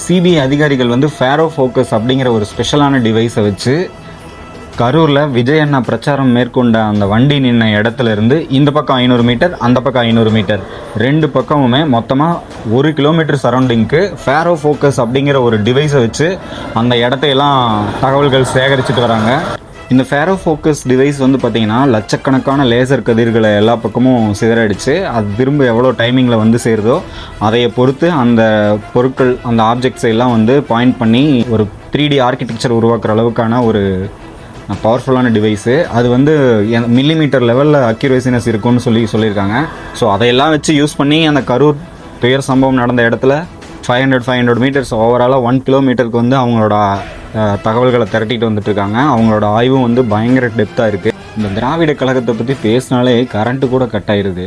CBI அதிகாரிகள் வந்து Pharaoh focus அப்படிங்கிற ஒரு ஸ்பெஷலான டிவைஸை வச்சு கரூரில் விஜய் அண்ணா பிரச்சாரம் மேற்கொண்ட அந்த வண்டி நின்ன இடத்துல இருந்து இந்த பக்கம் 500 மீட்டர், அந்த பக்கம் 500 மீட்டர், 2 பக்கமுமே மொத்தமாக 1 கிலோமீட்டர் சரௌண்டிங்க்கு ஃபேரோ ஃபோக்கஸ் அப்படிங்கிற ஒரு டிவைஸை வச்சு அந்த இடத்தையெல்லாம் தகவல்கள் சேகரிச்சுட்டு வராங்க. இந்த ஃபேரோ ஃபோக்கஸ் டிவைஸ் வந்து பார்த்திங்கன்னா லட்சக்கணக்கான லேசர் கதிர்களை எல்லா பக்கமும் சிதறடிச்சு அது திரும்ப எவ்வளோ டைமிங்கில் வந்து சேருதோ அதையை பொறுத்து அந்த பொருட்கள், அந்த ஆப்ஜெக்ட்ஸை எல்லாம் வந்து பாயிண்ட் பண்ணி ஒரு 3D ஆர்கிடெக்சர் உருவாக்குற அளவுக்கான ஒரு பவர்ஃபுல்லான டிவைஸு. அது வந்து மில்லிமீட்டர் லெவலில் அக்யூரேசினஸ் இருக்குன்னு சொல்லியிருக்காங்க. ஸோ அதையெல்லாம் வச்சு யூஸ் பண்ணி அந்த கரூர் துயர் சம்பவம் நடந்த இடத்துல 500 மீட்டர்ஸ் ஓவராலாக 1 கிலோமீட்டருக்கு வந்து அவங்களோட தகவல்களை திரட்டிட்டு வந்துட்டுருக்காங்க. அவங்களோட ஆய்வும் வந்து பயங்கர டெப்த்தாக இருக்குது. இந்த திராவிட கழகத்தை பற்றி பேசினாலே கரண்ட்டு கூட கட் ஆயிடுது.